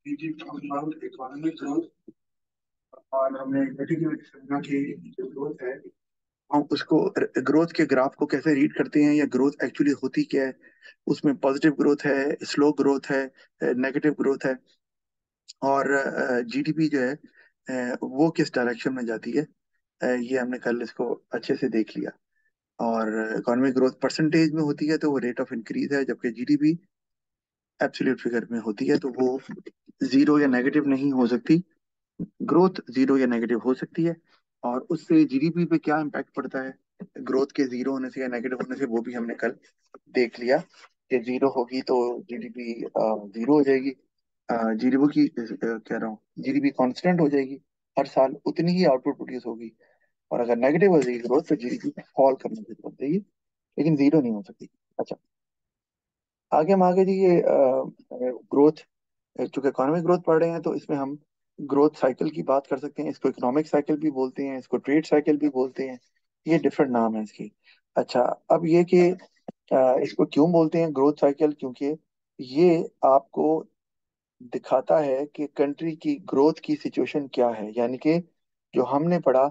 Economic growth और हमने executive समझा कि जो ग्रोथ है हम उसको ग्रोथ के ग्राफ को कैसे रीड करते हैं या ग्रोथ एक्चुअली होती क्या है। उसमें पॉजिटिव ग्रोथ है, स्लो ग्रोथ है, नेगेटिव ग्रोथ है, और जीडीपी जो है वो किस डायरेक्शन में जाती है। ये हमने कल इसको अच्छे से देख लिया। और इकोनॉमिक ग्रोथ परसेंटेज में होती है तो वो रेट ऑफ इंक्रीज है, जबकि जीडीपी एब्सोल्यूट फिगर में होती है तो वो जीरो या नेगेटिव नहीं हो सकती। ग्रोथ जीरो या नेगेटिव हो सकती है, और उससे जीडीपी पे क्या इम्पैक्ट पड़ता है ग्रोथ के जीरो होने से या नेगेटिव होने से, वो भी हमने कल देख लिया कि जीरो होगी तो जीडीपी जीरो हो जाएगी। जीडीपी की कह रहा हूँ जीडीपी कांस्टेंट हो जाएगी, हर साल उतनी ही आउटपुट प्रोड्यूस होगी। और अगर नेगेटिव हो जाएगी ग्रोथ तो जीडीपी फॉल करने की जरूरत है, लेकिन जीरो नहीं हो सकती। अच्छा, आगे हम आगे जी ये ग्रोथ, चूंकि इकोनॉमिक ग्रोथ पढ़ रहे हैं तो इसमें हम ग्रोथ साइकिल की बात कर सकते हैं। इसको इकोनॉमिक साइकिल भी बोलते हैं, इसको ट्रेड साइकिल भी बोलते हैं, ये डिफरेंट नाम है इसकी। अच्छा, अब ये कि इसको क्यों बोलते हैं ग्रोथ साइकिल, क्योंकि ये आपको दिखाता है कि कंट्री की ग्रोथ की सिचुएशन क्या है। यानी कि जो हमने पढ़ा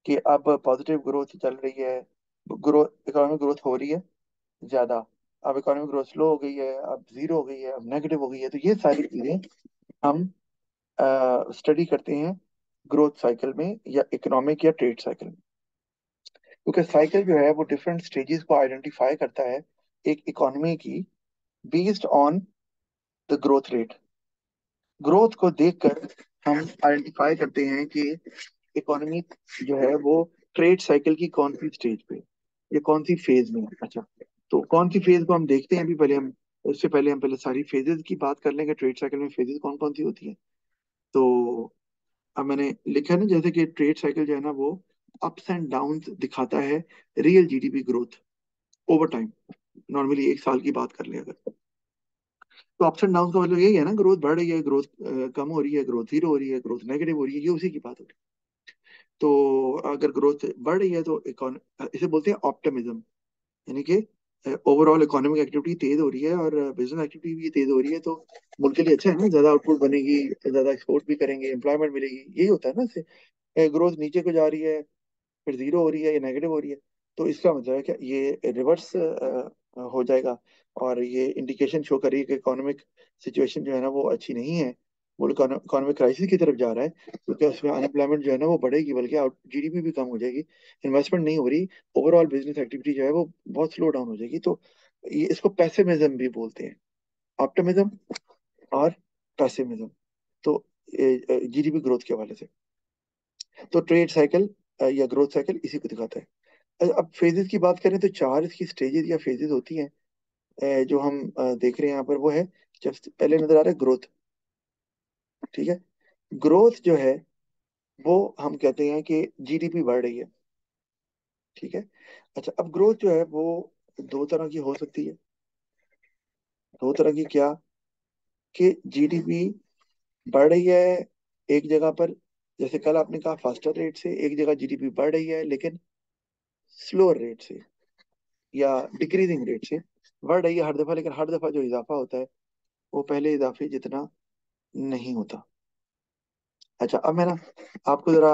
कि अब पॉजिटिव ग्रोथ चल रही है, ग्रोथ इकोनॉमिक ग्रोथ हो रही है ज्यादा, अब इकोनॉमिक ग्रोथ स्लो हो गई है, अब जीरो हो गई है, अब नेगेटिव हो गई है, तो ये सारी चीजें हम स्टडी करते हैं ग्रोथ साइकिल में या इकोनॉमिक या ट्रेड साइकिल में। क्योंकि साइकिल जो है वो डिफरेंट स्टेजेस को आइडेंटिफाई करता है एक इकोनॉमी की, based on the growth rate. Growth को देखकर हम आइडेंटिफाई करते हैं कि इकोनॉमी जो है वो ट्रेड साइकिल की कौन सी स्टेज पे या कौन सी फेज में है। अच्छा, तो कौन सी फेज को हम देखते हैं अभी, पहले हम उससे पहले हम पहले सारी फेजेस की बात कर लेंगे। ट्रेड साइकिल में फेजेस कौन कौन सी होती हैं। तो अब मैंने लिखा है ना, जैसे कि ट्रेड साइकिल जो है ना वो अप्स एंड डाउन्स दिखाता है real GDP growth over time. Normally एक साल की बात कर ले अगर, तो अप्स एंड डाउन का मतलब यही है ना, ग्रोथ बढ़ रही है, ग्रोथ कम हो रही है, ग्रोथ जीरो हो रही है, ग्रोथ नेगेटिव हो रही है, ये उसी की बात हो रही है। तो अगर ग्रोथ बढ़ रही है तो इसे बोलते हैं ऑप्टिमिज्म। यानी कि ओवरऑल इकोनॉमिक एक्टिविटी तेज हो रही है और बिजनेस एक्टिविटी भी तेज हो रही है, तो मुल्क के लिए अच्छा है ना, ज्यादा आउटपुट बनेगी, ज्यादा एक्सपोर्ट भी करेंगे, एम्प्लॉयमेंट मिलेगी, यही होता है ना इससे। ग्रोथ नीचे को जा रही है, फिर जीरो हो रही है या नेगेटिव हो रही है, तो इसका मतलब है कि ये रिवर्स हो जाएगा। और ये इंडिकेशन शो कर रही है कि इकोनॉमिक सिचुएशन जो है ना वो अच्छी नहीं है, वो इकोनॉमिक क्राइसिस की तरफ जा रहा है, क्योंकि उसमें अनएम्प्लॉयमेंट जो है ना वो बढ़ेगी, बल्कि जीडीपी भी कम हो जाएगी, इन्वेस्टमेंट नहीं हो रही, ओवरऑल बिजनेस एक्टिविटी जो है वो बहुत स्लो डाउन हो जाएगी। तो ये इसको पेसिमिज्म भी बोलते हैं, ऑप्टिमिज्म और पेसिमिज्म। तो जीडीपी ग्रोथ के हवाले से तो ट्रेड साइकिल या ग्रोथ साइकिल इसी को दिखाता है। अब फेजेस की बात करें तो चार इसकी स्टेजेस या फेजेस होती हैं। जो हम देख रहे हैं यहाँ पर वो है, जब पहले नजर आ रहा है ग्रोथ, ठीक है। ग्रोथ जो है वो हम कहते हैं कि जीडीपी बढ़ रही है, ठीक है। अच्छा, अब ग्रोथ जो है वो दो तरह की हो सकती है। दो तरह की क्या, कि जीडीपी बढ़ रही है एक जगह पर, जैसे कल आपने कहा फास्टर रेट से, एक जगह जीडीपी बढ़ रही है लेकिन स्लोअर रेट से या डिक्रीजिंग रेट से बढ़ रही है हर दफा, लेकिन हर दफा जो इजाफा होता है वो पहले इजाफे जितना नहीं होता। अच्छा, अब मैं ना आपको जरा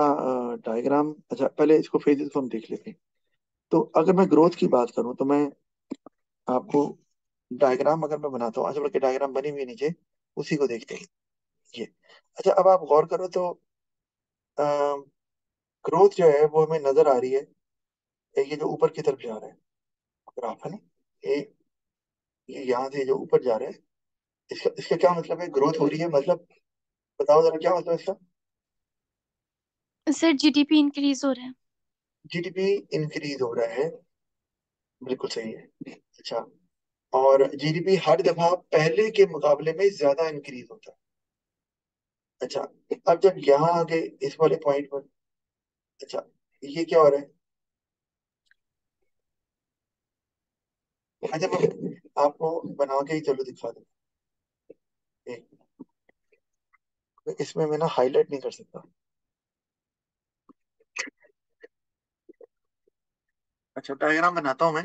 डायग्राम, अच्छा पहले इसको फेजेस को हम देख लेते हैं। तो अगर मैं ग्रोथ की बात करूं तो मैं आपको डायग्राम अगर मैं बनाता हूँ, अच्छा बल्कि डायग्राम बनी हुई है नीचे, उसी को देखते हैं। ये, अच्छा अब आप गौर करो तो ग्रोथ जो है वो हमें नजर आ रही है, ये जो ऊपर की तरफ जा रहा है ग्राफ है ना, ये ये यहाँ से जो ऊपर जा रहा है, इसका इसका क्या मतलब है, ग्रोथ हो रही है मतलब, बताओ जरा क्या मतलब है इसका। सर जीडीपी इंक्रीज हो रहा है। जीडीपी इंक्रीज हो रहा है, बिल्कुल सही है। अच्छा, और जीडीपी हर दफा पहले के मुकाबले में ज्यादा इंक्रीज होता है। अच्छा, अब जब यहाँ आगे इस वाले पॉइंट पर, अच्छा ये क्या हो रहा है। अच्छा मैं आपको बना के ही चलो दिखा दूं, एक इसमें मैं ना हाईलाइट नहीं कर सकता। अच्छा, डायग्राम बनाता हूँ मैं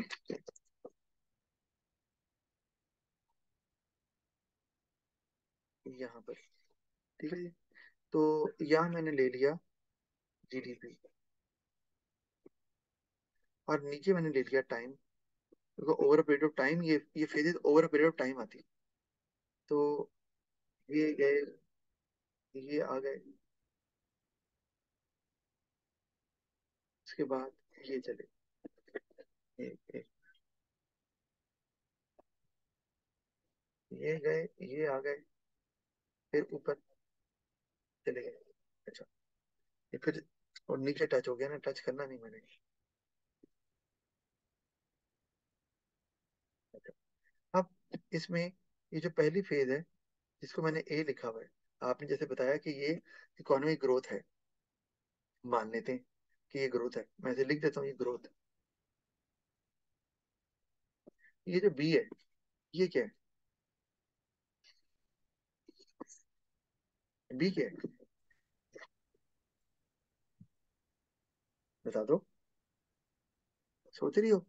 यहाँ पर। ठीक है जी। तो यहाँ मैंने ले लिया जीडीपी, और नीचे मैंने ले लिया टाइम, क्योंकि over a period of time ये phases over a period of time आती है। तो ये गए, ये आ गए, उसके बाद ये चले, ये ये गए, ये आ गए, फिर ऊपर चले गए। अच्छा, ये फिर और नीचे टच हो गया ना, टच करना नहीं मैंने। अच्छा, अब इसमें ये जो पहली फेज है, जिसको मैंने ए लिखा हुआ है, आपने जैसे बताया कि ये इकोनॉमिक ग्रोथ है, मान लेते हैं कि ये ग्रोथ है, मैं इसे लिख देता हूँ, ये ग्रोथ। ये जो बी है, ये क्या है, बी क्या है, बता दो, सोच रही हो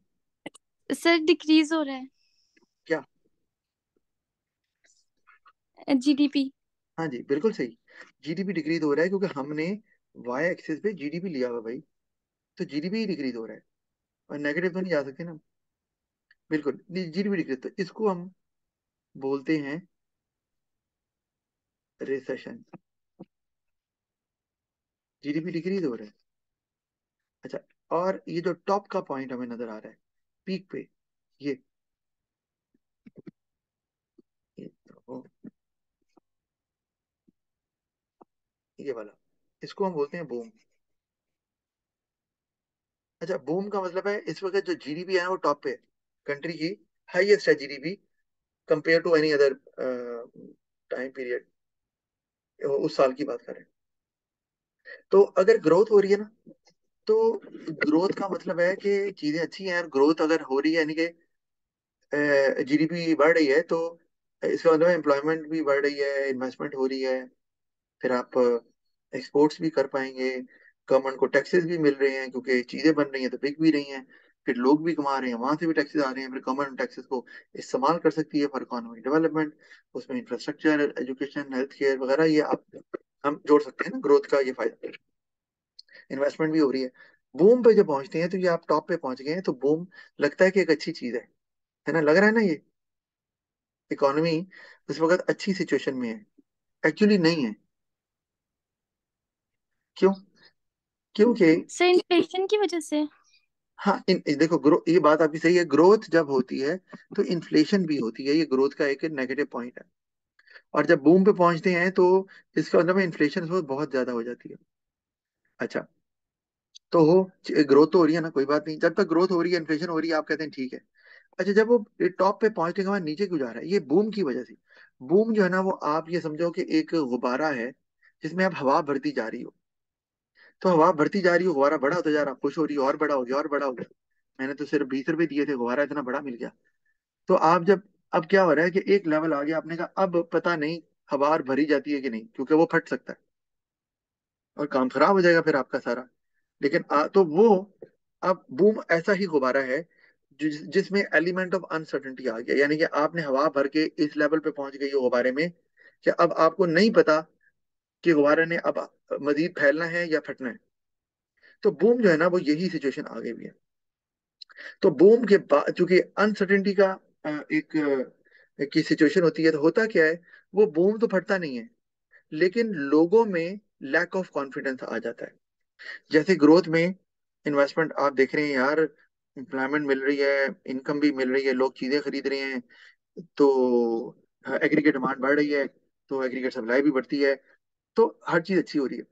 सर डिक्रीज हो रहा क्या? है जीडीपी। हाँ जी, बिल्कुल सही। जीडीपी डिक्रीज हो रहा है क्योंकि हमने वाई एक्सिस पे जीडीपी लिया हुआ भाई, तो जीडीपी ही डिक्रीज हो रहा है, और नेगेटिव तो नहीं जा सकते ना। बिल्कुल, जीडीपी डिक्रीज, तो इसको हम बोलते हैं रिसेशन। जीडीपी डिक्रीज हो रहा है। अच्छा, और ये जो टॉप का पॉइंट हमें नजर आ रहा है पीक पे, ये तो ये वाला, इसको हम बोलते हैं बूम। अच्छा, बूम का मतलब है इस वक्त जो जीडीपी है ना वो टॉप पे है, कंट्री की हाईएस्ट है GDP compare to any other time period, उस साल की बात करें। तो अगर ग्रोथ हो रही है ना, तो ग्रोथ का मतलब है कि चीजें अच्छी हैं, और ग्रोथ अगर हो रही है यानी कि जीडीपी बढ़ रही है, तो इसका मतलब एम्प्लॉयमेंट भी बढ़ रही है, इन्वेस्टमेंट हो रही है, फिर आप एक्सपोर्ट्स भी कर पाएंगे, गवर्नमेंट को टैक्सेस भी मिल रहे हैं क्योंकि चीजें बन रही हैं तो बिक भी रही हैं, फिर लोग भी कमा रहे हैं, वहां से भी टैक्सेस आ रहे हैं, फिर गवर्नमेंट टैक्सेस को इस्तेमाल कर सकती है फॉर इकोनॉमिक डेवलपमेंट, उसमें इंफ्रास्ट्रक्चर, एजुकेशन, हेल्थ केयर वगैरह, ये आप हम जोड़ सकते हैं ना ग्रोथ का ये फायदा। इन्वेस्टमेंट भी हो रही है। बूम पे जब पहुंचते हैं तो ये आप टॉप पे पहुंच गए हैं, तो बूम लगता है कि एक अच्छी चीज है ना, लग रहा है ना ये इकोनॉमी उस वक्त अच्छी सिचुएशन में है, एक्चुअली नहीं है। क्यों? क्योंकि सर इन्फ्लेशन की वजह से। हाँ, देखो ग्रो, ये बात आपकी सही है, ग्रोथ जब होती है तो इन्फ्लेशन भी होती है, ये ग्रोथ का एक नेगेटिव पॉइंट है। और जब बूम पे पहुंचते हैं तो इसका मतलब इन्फ्लेशन बहुत ज्यादा हो जाती है। अच्छा, तो हो ग्रोथ तो हो रही है ना, कोई बात नहीं, जब तक ग्रोथ हो रही है, इन्फ्लेशन हो रही है, आप कहते हैं ठीक है। अच्छा, जब वो टॉप पे पहुंचने के बाद नीचे क्यों जा रहा है, ये बूम की वजह से। बूम जो है ना, वो आप ये समझो कि एक गुब्बारा है जिसमें अब हवा भरती जा रही हो, तो हवा बढ़ती जा रही है, गुब्बारा बड़ा होता जा रहा, खुश हो रही है, और बड़ा हो गया, और बड़ा हो गया, मैंने तो सिर्फ 20 रुपए दिए थे, गुब्बारा इतना बड़ा मिल गया। तो आप जब, अब क्या हो रहा है कि एक लेवल आ गया, आपने कहा अब पता नहीं हवा और भरी जाती है कि नहीं, क्योंकि वो फट सकता है और काम खराब हो जाएगा फिर आपका सारा। लेकिन तो वो, अब बूम ऐसा ही गुब्बारा है जिसमें एलिमेंट ऑफ अनसर्टेनिटी आ गया, यानी कि आपने हवा भर के इस लेवल पे पहुंच गई हो गुब्बारे में कि अब आपको नहीं पता कि गुब्बारे ने अब मजीद फैलना है या फटना है। तो बूम जो है ना, वो यही सिचुएशन आ गई भी है। तो बूम के बाद चूंकि अनसर्टेनिटी का एक की सिचुएशन होती है, तो होता क्या है, वो बूम तो फटता नहीं है, लेकिन लोगों में लैक ऑफ कॉन्फिडेंस आ जाता है। जैसे ग्रोथ में इन्वेस्टमेंट आप देख रहे हैं यार, एम्प्लॉयमेंट मिल रही है, इनकम भी मिल रही है, लोग चीजें खरीद रहे हैं, तो एग्रीगेट डिमांड बढ़ रही है, तो एग्रीगेट सप्लाई भी बढ़ती है, तो हर चीज अच्छी हो रही है।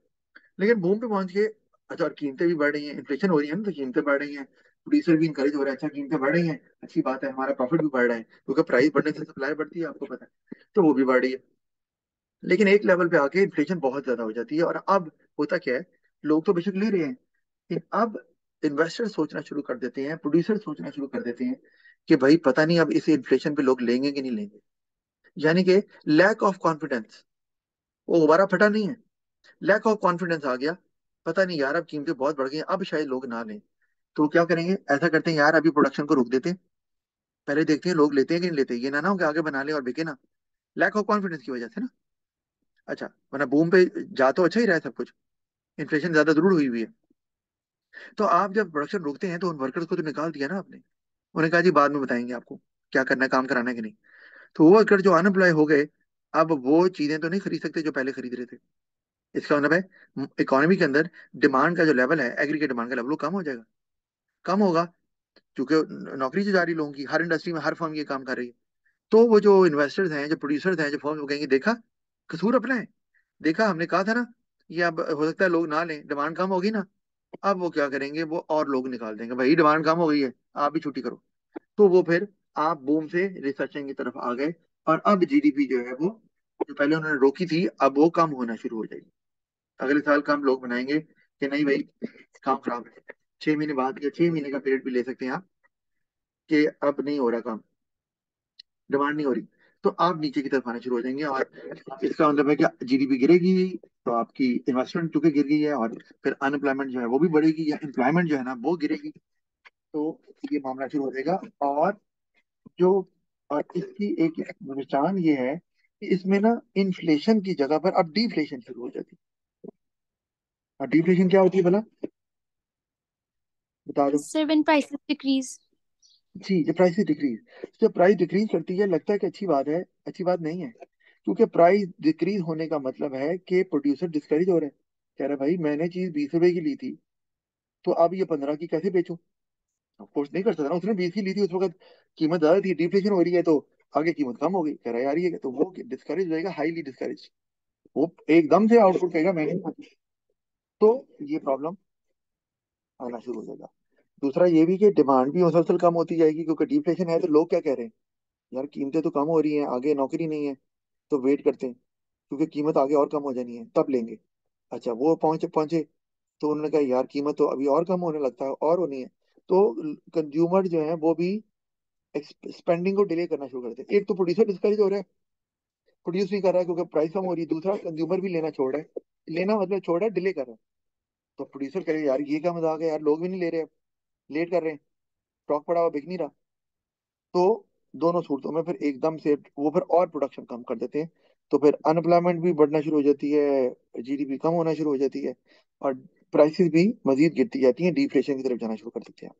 लेकिन बूम पे पहुंच के, अच्छा, और कीमतें भी बढ़ रही हैं, इन्फ्लेशन हो रही है ना, तो कीमतें बढ़ रही हैं, प्रोड्यूसर भी इंकरेज हो रहा है, अच्छा कीमतें बढ़ रही हैं, अच्छी बात है, हमारा प्रॉफिट भी बढ़ रहा है, क्योंकि प्राइस बढ़ने से सप्लाई बढ़ती है, आपको पता है, तो वो भी बढ़ रही है। लेकिन एक लेवल पे आके इन्फ्लेशन बहुत ज्यादा हो जाती है, और अब होता क्या है, लोग तो बेशक ले रहे हैं, लेकिन अब इन्वेस्टर सोचना शुरू कर देते हैं, प्रोड्यूसर सोचना शुरू कर देते हैं कि भाई पता नहीं अब इस इन्फ्लेशन पे लोग लेंगे कि नहीं लेंगे, यानी कि लैक ऑफ कॉन्फिडेंस, वो दोबारा फटा नहीं है, लैक ऑफ कॉन्फिडेंस आ गया, पता नहीं यार अब कीमतें बहुत बढ़ गई हैं, अब शायद लोग ना लें, तो क्या करेंगे, ऐसा करते हैं यार अभी प्रोडक्शन को रोक देते हैं, पहले देखते हैं लोग लेते हैं कि नहीं लेते, ये ना हो कि आगे बना ले और बिके ना, लैक ऑफ कॉन्फिडेंस की वजह से ना। अच्छा, वरना बूम पे जा तो अच्छा ही रहा है सब कुछ, इन्फ्लेशन ज्यादा जरूर हुई हुई है। तो आप जब प्रोडक्शन रोकते हैं तो उन वर्कर्स को तो निकाल दिया ना आपने, उन्हें कहा जी बाद में बताएंगे आपको क्या करना है, काम कराना है कि नहीं। तो वो वर्कर जो अनएम्प्लॉय हो गए, अब वो चीजें तो नहीं खरीद सकते जो पहले खरीद रहे थे। इसका मतलब है इकोनॉमी के अंदर डिमांड का जो लेवल है, एग्रीगेट डिमांड का लेवल, वो कम हो जाएगा। कम होगा क्योंकि नौकरी जो जा रही लोगों की, हर इंडस्ट्री में हर फर्म ये काम कर रही है। तो वो जो इन्वेस्टर्स हैं, जो प्रोड्यूसर्स हैं, जो फर्म, वो कहेंगे देखा, कसूर अपना है, देखा हमने कहा था ना, ये अब हो सकता है लोग ना लें, डिमांड कम होगी ना। अब वो क्या करेंगे, वो और लोग निकाल देंगे, भाई डिमांड कम हो गई है, आप भी छुट्टी करो। तो वो फिर आप बूम से रिसेशन की तरफ आ गए, और अब जीडीपी जो है वो, जो पहले उन्होंने रोकी थी, अब वो कम होना शुरू हो जाएगी। अगले साल कम लोग बनाएंगे कि नहीं भाई काम खराब है। 6 महीने बाद या 6 महीने का पीरियड भी ले सकते हैं आप, कि अब नहीं हो रहा काम, डिमांड नहीं हो रही। तो आप नीचे की तरफ आना शुरू हो जाएंगे, और इसका मतलब है कि जीडीपी गिरेगी, तो आपकी इन्वेस्टमेंट चूंकि गिर गई है, और फिर अनएम्प्लॉयमेंट जो है वो भी बढ़ेगी, या एम्प्लॉयमेंट जो है ना वो गिरेगी। तो ये मामला शुरू हो जाएगा। और जो और इसकी एक निशान ये है कि इसमें ना इन्फ्लेशन की जगह पर अब डिफ्लेशन शुरू हो जाती है। और डिफ्लेशन क्या होती है भला, बता दो। Sir when prices decrease. जी, जब प्राइस डिक्रीज, जब प्राइस डिक्रीज करती है लगता है कि अच्छी बात है, अच्छी बात नहीं है। क्योंकि प्राइस डिक्रीज होने का मतलब है कि प्रोड्यूसर डिस्करेज हो रहा है, कह रहा है भाई मैंने चीज 20 रुपए की ली थी, तो अब ये 15 की कैसे बेचूं। ऑफ कोर्स नहीं कर सकता ना, उसने 20 की ली थी उस वक्त, कीमत ज्यादा थी, डिफ्लेशन हो रही है, तो आगे कीमत कम हो गई, कह रहा है यार ये, तो वो डिस्करेज हो जाएगा, हाईली डिस्करेज। वो एकदम से आउटपुट कहेगा मैंने, तो ये प्रॉब्लम आना शुरू हो जाएगा। दूसरा ये भी कि डिमांड भी मुसलसल कम होती जाएगी, क्योंकि डिफ्लेशन है, तो लोग क्या कह रहे हैं, यार कीमतें तो कम हो रही हैं, आगे नौकरी नहीं है, तो वेट करते हैं, क्योंकि कीमत आगे और कम हो जानी है तब लेंगे। अच्छा, वो पहुंचे पहुंचे, तो उन्होंने कहा यार कीमत तो अभी और कम होने लगता है, और होनी है। तो कंज्यूमर जो है वो भी स्पेंडिंग को डिले करना शुरू करते हैं। एक तो प्रोड्यूसर डिस्करेज हो रहा है, प्रोड्यूस नहीं कर रहा है क्योंकि प्राइस कम हो रही है। दूसरा, कंज्यूमर भी लेना छोड़ रहा है, लेना मतलब छोड़ रहा है, डिले कर रहा है। तो प्रोड्यूसर कहेगा यार ये क्या मजाक है यार, लोग भी नहीं ले रहे, लेट कर रहे हैं, स्टॉक पड़ा हुआ बिक नहीं रहा। तो दोनों सूरतों में फिर एकदम से वो फिर और प्रोडक्शन कम कर देते हैं। तो फिर अनएम्प्लॉयमेंट भी बढ़ना शुरू हो जाती है, जीडीपी कम होना शुरू हो जाती है, और प्राइसेस भी मजीद गिरती जाती हैं, डिफ्लेशन की तरफ जाना शुरू कर देते हैं।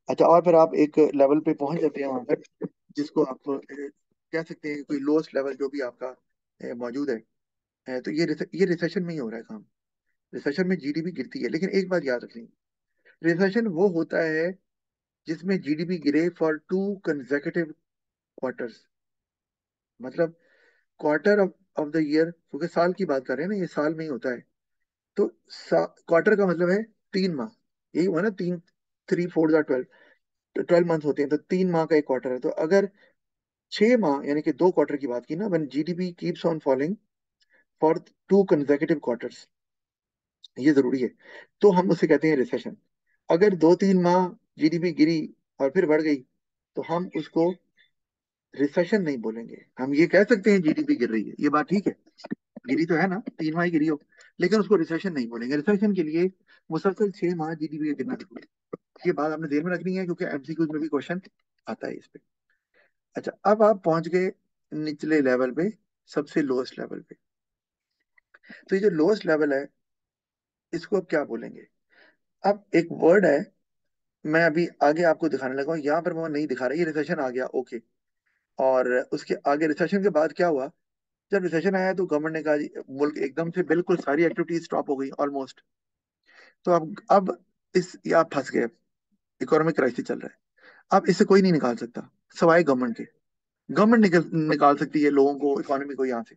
अच्छा, और फिर आप एक लेवल पे पहुंच जाते हैं वहां पर, जिसको आप कह सकते हैं कोई लोएस्ट लेवल जो भी आपका मौजूद है। तो ये रिसेशन में ही हो रहा है काम। रिसेशन में जीडीपी गिरती है, लेकिन एक बात याद रखनी, रिसेशन वो होता है जिसमें जीडीपी गिरे फॉर 2 कंसेक्यूटिव क्वार्टर्स। मतलब क्वार्टर ऑफ द ईयर, क्योंकि साल की बात कर रहे हैं ना, ये साल में ही होता है। तो क्वार्टर का मतलब है 3 माह, यही हुआ ना, तीन, 3 4 12, तो 12 मंथ होते हैं, तो 3 माह का एक क्वार्टर है। तो अगर 6 माह यानी कि 2 क्वार्टर की बात की ना, when GDP keeps on falling for 2 consecutive quarters, ये जरूरी है, तो हम उसे कहते हैं रिसेशन। अगर 2 3 माह जीडीपी गिरी और फिर बढ़ गई, तो हम उसको रिसेशन नहीं बोलेंगे। हम ये कह सकते हैं जीडीपी गिर रही है, ये बात ठीक है, गिरी तो है ना, 3 माह ही गिरी हो, लेकिन उसको रिसेशन नहीं बोलेंगे। रिसेशन के लिए मुसलसल 6 माह जीडीपी गिरना शुरू है। ये बात आपने ध्यान में रखनी है, क्योंकि एमसीक्यूज में भी क्वेश्चन आता है इस पे। अच्छा, अब आप पहुंच गए निचले लेवल पे, सबसे लोएस्ट लेवल पे। तो ये जो लोएस्ट लेवल है, इसको अब क्या बोलेंगे। अब एक वर्ड है, मैं अभी आगे आपको दिखाने लगा हूँ, यहाँ पर वो नहीं दिखा रहा, ये रिसेशन आ गया, ओके। और उसके आगे रिसेशन के बाद क्या हुआ, जब रिसेशन आया तो गवर्नमेंट ने कहा जी, मुल्क एकदम से बिल्कुल सारी एक्टिविटीज स्टॉप हो गई ऑलमोस्ट। तो अब ये आप फंस गए, इकोनॉमिक क्राइसिस चल रहा है, अब इससे कोई नहीं निकाल सकता सवाए गवर्नमेंट के। गवर्नमेंट निकाल सकती है लोगों को, इकोनॉमी को यहाँ से।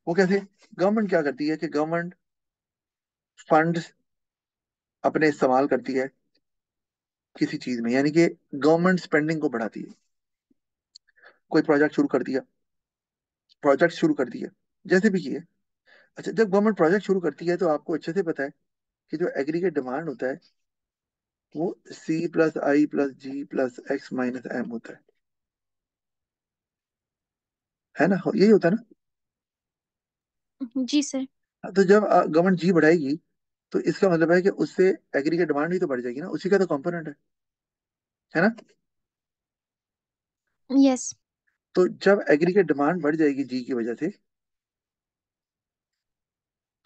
वो कैसे, गवर्नमेंट क्या करती है कि गवर्नमेंट फंड अपने इस्तेमाल करती है किसी चीज में, यानी कि गवर्नमेंट स्पेंडिंग को बढ़ाती है। कोई प्रोजेक्ट शुरू कर दिया, जैसे भी किए। अच्छा, जब गवर्नमेंट प्रोजेक्ट शुरू करती है, तो आपको अच्छे से पता है कि जो एग्रीगेट डिमांड होता है, वो C+I+G+X-M होता है ना, यही होता है ना। जी सर। तो जब गवर्नमेंट जी बढ़ाएगी, तो इसका मतलब है कि उससे एग्रीगेट डिमांड भी तो बढ़ जाएगी ना, उसी का तो कंपोनेंट है ना। यस। तो जब एग्रीगेट डिमांड बढ़ जाएगी जी की वजह से,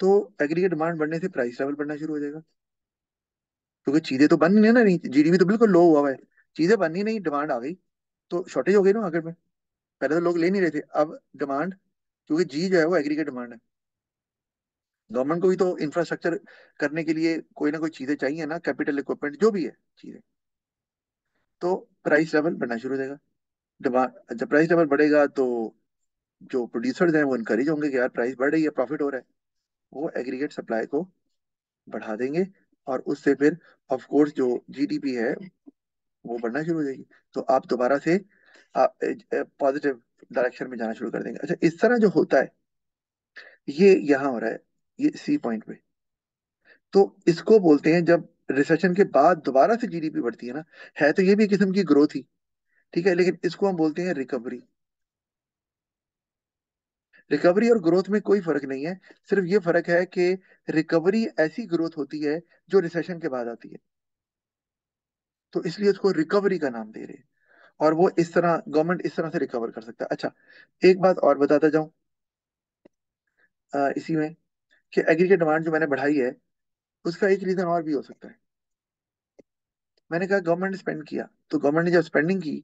तो एग्रीगेट डिमांड बढ़ने से प्राइस लेवल बढ़ना शुरू हो जाएगा, क्योंकि चीजें तो बन नहीं ना रही, जीडीपी तो बिल्कुल लो हुआ है, चीजें बननी नहीं, डिमांड आ गई, तो शॉर्टेज हो गई ना मार्केट में। पहले तो लोग ले नहीं रहे थे, अब डिमांड, क्योंकि जी जो है वो एग्रीगेट डिमांड है, गवर्नमेंट को भी तो इंफ्रास्ट्रक्चर करने के लिए कोई ना कोई चीजें चाहिए ना, कैपिटल इक्विपमेंट जो भी है चीजें, तो प्राइस लेवल बढ़ना शुरू हो जाएगा। डिमांड, जब प्राइस लेवल बढ़ेगा तो जो प्रोड्यूसर्स हैं वो इनकरेज होंगे कि यार प्राइस बढ़ रही है, प्रॉफिट हो रहा है, वो एग्रीगेट सप्लाई को बढ़ा देंगे, और उससे फिर ऑफ कोर्स जो जीडीपी है वो बढ़ना शुरू हो जाएगी। तो आप दोबारा से पॉजिटिव डायरेक्शन में जाना शुरू कर देंगे। अच्छा, इस तरह जो होता है ये यहाँ हो रहा है, ये सी पॉइंट पे। तो इसको बोलते हैं, जब रिसेशन के बाद दोबारा से जीडीपी बढ़ती है ना, है तो ये भी एक किस्म की ग्रोथ ही, ठीक है, लेकिन इसको हम बोलते हैं रिकवरी। रिकवरी और ग्रोथ में कोई फर्क नहीं है, सिर्फ ये फर्क है कि रिकवरी ऐसी ग्रोथ होती है जो रिसेशन के बाद आती है, तो इसलिए उसको रिकवरी का नाम दे रहे हैं। और वो इस तरह, गवर्नमेंट इस तरह से रिकवर कर सकता है। अच्छा, एक बात और बताता जाऊं इसी में, कि एग्रीगेट डिमांड जो मैंने बढ़ाई है, उसका एक रीजन और भी हो सकता है। मैंने कहा गवर्नमेंट ने स्पेंड किया, तो गवर्नमेंट ने जब स्पेंडिंग की,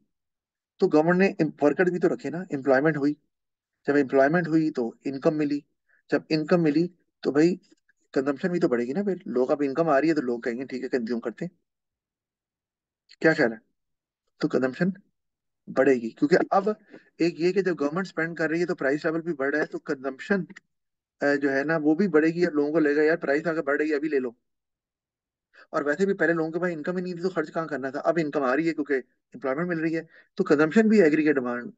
तो गवर्नमेंट ने वर्कर भी तो रखे ना, एम्प्लॉयमेंट हुई, जब एम्प्लॉयमेंट हुई तो इनकम मिली, जब इनकम मिली तो भाई कंजम्पशन भी तो बढ़ेगी ना, फिर लोग, अब इनकम आ रही है तो लोग कहेंगे ठीक है कंज्यूम करते हैं। क्या ख्याल है? तो कंजम्पशन बढ़ेगी, क्योंकि अब एक ये कि जब गवर्नमेंट स्पेंड कर रही है तो प्राइस लेवल भी बढ़ रहा है, तो कंजम्पशन जो है ना वो भी बढ़ेगी, और लोगों को लगेगा यार प्राइस अगर बढ़ रही है अभी ले लो। और वैसे भी पहले लोगों के पास इनकम ही नहीं थी तो खर्च कहाँ करना था, अब इनकम आ रही है क्योंकि एम्प्लॉयमेंट मिल रही है, तो कंजम्पशन भी एग्रीगेट डिमांड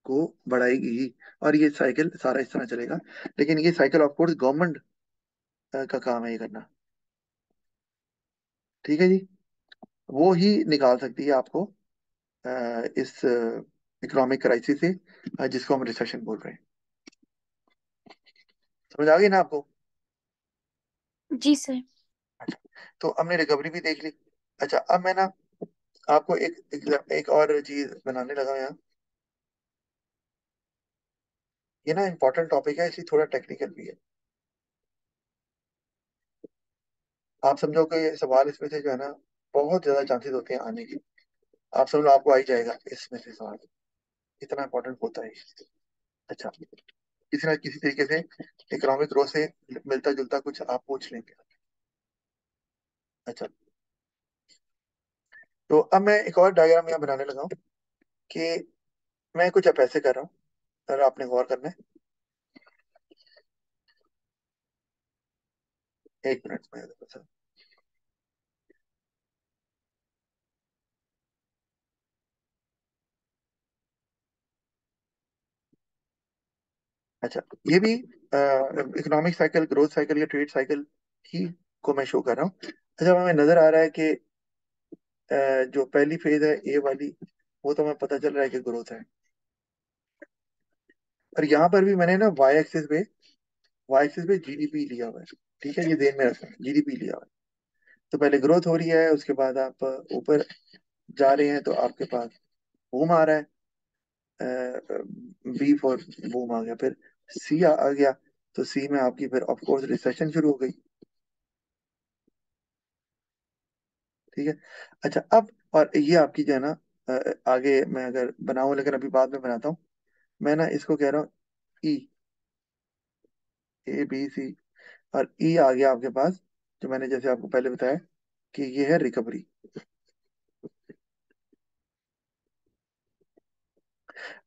को बढ़ाएगी ही। और ये साइकिल सारा इस तरह चलेगा, लेकिन ये साइकिल ऑफ कोर्स गवर्नमेंट का काम है ये करना, ठीक है जी। वो ही निकाल सकती है आपको इस इकोनॉमिक क्राइसिस से, जिसको हम रिसेशन बोल रहे हैं। समझ आ गई ना आपको? जी सर। अच्छा, तो हमने रिकवरी भी देख ली। अच्छा, अब मैं ना आपको एक और चीज बनाने लगा यहाँ। ये ना इम्पोर्टेंट टॉपिक है, इसलिए थोड़ा टेक्निकल भी है। आप समझो कि ये सवाल इसमें से जो है ना, बहुत ज्यादा चांसेस होते हैं आने के। आप समझो आपको आ ही जाएगा इसमें से सवाल, इतना इंपॉर्टेंट होता है। अच्छा, किसी ना किसी तरीके से इकोनॉमिक ग्रोथ से मिलता जुलता कुछ आप पूछ लेंगे। अच्छा, तो अब मैं एक और डायग्राम यहाँ बनाने लगा हूँ कि मैं कुछ अब ऐसे कर रहा हूँ, और आपने गौर करना है। एक मिनट में देखो सर। अच्छा, ये भी इकोनॉमिक साइकिल, ग्रोथ साइकिल या ट्रेड साइकिल ही को मैं शो कर रहा हूँ। अच्छा, हमें नजर आ रहा है कि जो पहली फेज है ए वाली, वो तो हमें पता चल रहा है कि ग्रोथ है। और यहाँ पर भी मैंने ना वाई एक्सिस पे जीडीपी लिया हुआ है, ठीक है, ये ध्यान में रखना, जीडीपी लिया हुआ है। तो पहले ग्रोथ हो रही है, उसके बाद आप ऊपर जा रहे हैं तो आपके पास बूम आ रहा है, बी फॉर बूम आ गया, फिर सी आ गया, तो सी में आपकी फिर ऑफ कोर्स रिसेशन शुरू हो गई, ठीक है। अच्छा, अब और ये आपकी जो है ना, आगे मैं अगर बनाऊं, लेकिन अभी बाद में बनाता हूँ। मैं ना इसको कह रहा हूँ ई, ए बी सी, और ई आ गया आपके पास, जो मैंने जैसे आपको पहले बताया कि ये है रिकवरी।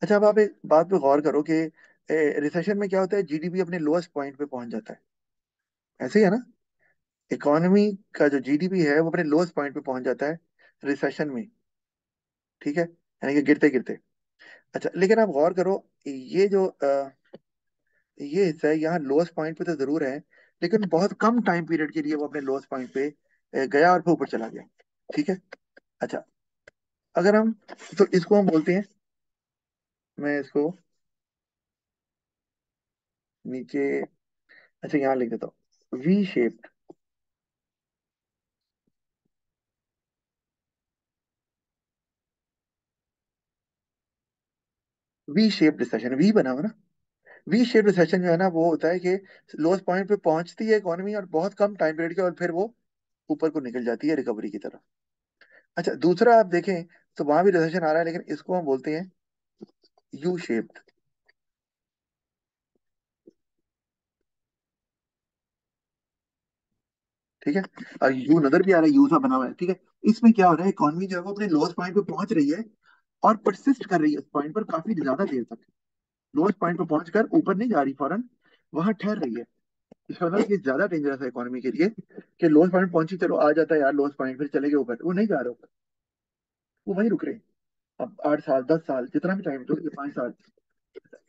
अच्छा, अब आप एक बात पे गौर करो कि रिसेशन में क्या होता है, जीडीपी अपने लोएस्ट पॉइंट पे पहुंच जाता है, ऐसे ही है ना। इकोनॉमी का जो जीडीपी है वो अपने लोएस्ट पॉइंट पे पहुंच जाता है रिसेशन में, ठीक है, यानी कि गिरते गिरते। अच्छा, लेकिन आप गौर करो, ये जो ये हिस्सा है यहाँ लोएस्ट पॉइंट पे तो जरूर है, लेकिन बहुत कम टाइम पीरियड के लिए वो अपने लोएस्ट पॉइंट पे गया और फिर ऊपर चला गया, ठीक है। अच्छा, अगर हम, तो इसको हम बोलते हैं, मैं इसको नीचे, अच्छा यहाँ लिख देता हूँ, V shaped, V shaped recession, V बना हुआ ना, वी शेप रिसेशन जो है ना, वो होता है कि लोएस्ट पॉइंट पे पहुंचती है इकोनॉमी और बहुत कम टाइम पीरियड के, और फिर वो ऊपर को निकल जाती है रिकवरी की तरफ। अच्छा, दूसरा आप देखें तो वहां भी रिसेशन आ रहा है, लेकिन इसको हम बोलते हैं यू शेप्ड। ठीक है। और यू नजर भी आ रहा है, यू सा बना हुआ है। ठीक है। इसमें क्या हो रहा है, इकोनॉमी जो है वो अपने लोएस्ट पॉइंट पे पहुंच रही है और परसिस्ट कर रही है उस पॉइंट पर काफी ज्यादा देर तक। लोएस्ट पॉइंट पे पहुंचकर ऊपर नहीं जा रही फौरन, वहां ठहर रही है। इसका मतलब ये ज्यादा डेंजरस है इकोनॉमी के लिए कि लोएस्ट पॉइंट पहुंची, चलो आ जाता है यार लोएस्ट पॉइंट, फिर चले गए ऊपर, वो नहीं जा रहे ऊपर, वो वहीं रुक रहे हैं। अब 8 साल 10 साल जितना भी टाइम, तो ये 5 साल,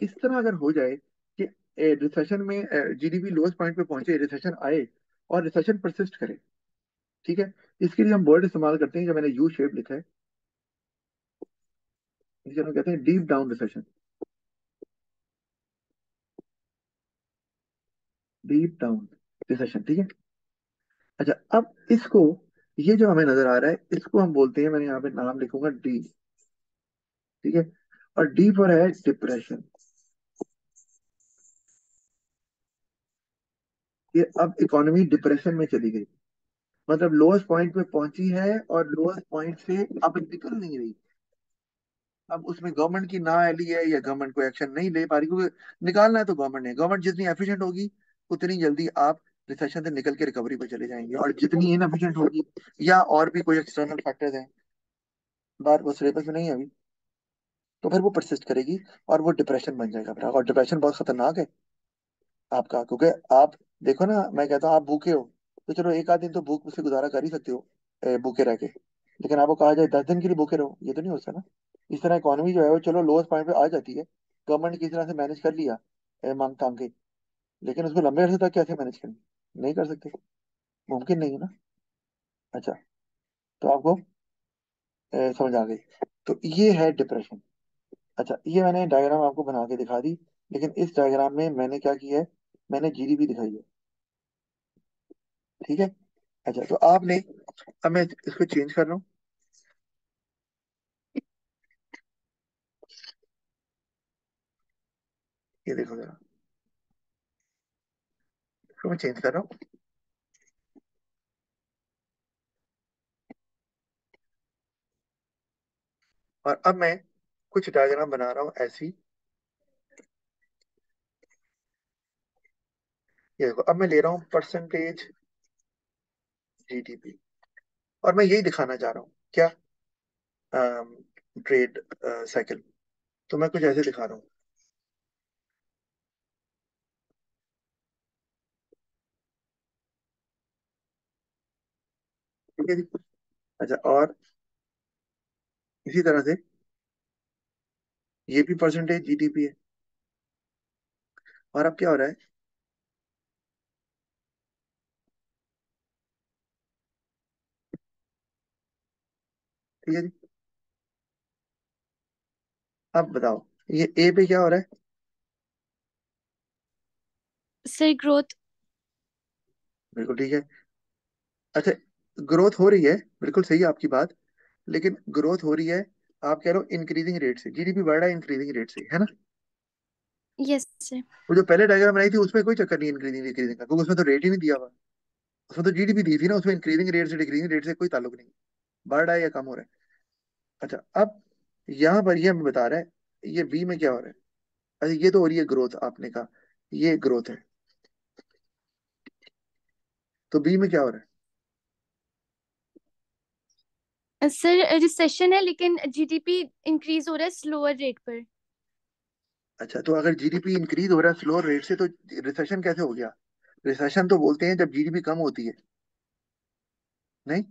इस तरह अगर हो जाए कि रिसेशन में जीडीपी लोएस्ट पॉइंट पे पहुंचे, रिसेशन आए और रिसेशन परसिस्ट करे। ठीक है। इसके लिए हम वर्ड इस्तेमाल करते हैं जो मैंने यू शेप लिखा है, जिसे हम कहते हैं deep down recession. Deep down recession. ठीक है। अच्छा, अब इसको, ये जो हमें नजर आ रहा है इसको हम बोलते हैं, मैंने यहाँ पे नाम लिखूंगा डी। ठीक है। और डी पर है डिप्रेशन। ये अब इकोनॉमी डिप्रेशन में चली गई, मतलब लोएस्ट पॉइंट पे पहुंची है और लोएस्ट पॉइंट से अब निकल नहीं रही। अब उसमें गवर्नमेंट की ना एली है या गवर्नमेंट कोई एक्शन नहीं ले पा रही, क्योंकि निकालना है तो गवर्नमेंट ने, गवर्नमेंट जितनी एफिशिएंट होगी उतनी जल्दी आप रिसेशन से निकल के रिकवरी पर चले जाएंगे, और जितनी इनएफिशिएंट होगी या और भी कोई एक्सटर्नल फैक्टर्स हैं, बात वो सिलेबस में नहीं है अभी, तो फिर वो परसिस्ट करेगी और वो डिप्रेशन बन जाएगा फिर। और डिप्रेशन बहुत खतरनाक है आपका, क्योंकि आप देखो ना, मैं कहता हूँ आप भूखे हो तो चलो एक आध दिन तो भूख से गुजारा कर ही सकते हो, भूखे रह के, लेकिन आपको कहा जाए 10 दिन के लिए भूखे रहो, ये तो नहीं हो सकता ना। इस तरह इकोनॉमी जो है वो चलो लोएस्ट पॉइंट पे आ जाती है, गवर्नमेंट किसी तरह से मैनेज कर लिया, मांग तांग के, लेकिन उसको लंबे अरसे तक कैसे मैनेज करें, नहीं कर सकते, मुमकिन नहीं है ना। अच्छा, तो आपको समझ आ गई। तो ये है डिप्रेशन। अच्छा, ये मैंने डायग्राम आपको बना के दिखा दी, लेकिन इस डायग्राम में मैंने क्या किया है, मैंने जीडीपी दिखाई है। ठीक है। अच्छा, तो आपने, अब मैं इसको चेंज कर रहा हूँ, ये देखो जरा, इसको मैं चेंज कर रहा हूँ, और अब मैं कुछ डायग्राम बना रहा हूँ ऐसी। ये देखो, अब मैं ले रहा हूँ परसेंटेज जीडीपी, और मैं यही दिखाना चाह रहा हूँ क्या, ट्रेड साइकिल, तो मैं कुछ ऐसे दिखा रहा हूँ। ठीक है जी। अच्छा, और इसी तरह से ये भी परसेंटेज जीडीपी है। और अब क्या हो रहा है, ठीक है जी। अब बताओ, ये ए पे क्या हो रहा है। Sir growth. बिल्कुल ठीक है। अच्छा, ग्रोथ हो रही है, बिल्कुल सही है आपकी बात, लेकिन ग्रोथ हो रही है, आप कह रहे हो इंक्रीजिंग रेट से, जीडीपी बढ़ रहा है इंक्रीजिंग रेट से, है ना। Yes sir. वो जो पहले डायग्राम बनाई थी उसमें कोई चक्कर नहीं इंक्रीजिंग डिक्रीजिंग का, क्योंकि उसमें तो रेट ही नहीं दिया हुआ, उसमें तो जीडीपी दी थी ना, उसमें इंक्रीजिंग रेट से डिक्रीजिंग रेट से कोई ताल्लुक नहीं, बढ़ रहा है या कम हो रहा है। अच्छा, अब यहाँ पर ये हमें बता रहा है ये बी में क्या हो रहा है। अच्छा, ये तो हो रही है ग्रोथ, आपने कहा ये ग्रोथ है, तो बी में क्या हो रहा है। सर रिसेशन है लेकिन जीडीपी इंक्रीज हो रहा है स्लोअर रेट पर। अच्छा, तो अगर जीडीपी इंक्रीज हो रहा है स्लोअर रेट से, तो रिसेशन कैसे हो गया। रिसेशन तो बोलते हैं जब जीडीपी कम होती है, नहीं,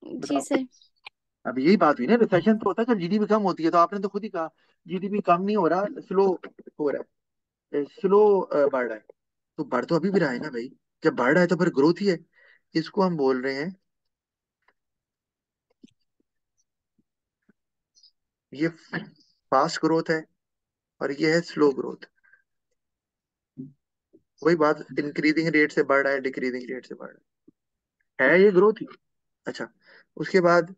जी बताओ। सर। अब यही बात हुई ना, रिसेशन तो होता है जब जीडीपी कम होती है, तो आपने तो खुद ही कहा जीडीपी कम नहीं हो रहा, स्लो हो रहा है, स्लो बढ़ रहा है, तो बढ़ तो अभी भी रहा है ना भाई, जब बढ़ रहा है तो फिर ग्रोथ ही है। इसको हम बोल रहे हैं, ये फास्ट ग्रोथ है और ये है स्लो ग्रोथ। वही बात, इंक्रीजिंग रेट से बढ़ रहा है डिक्रीजिंग रेट से बढ़ रहा है ये ग्रोथ ही। अच्छा, उसके बाद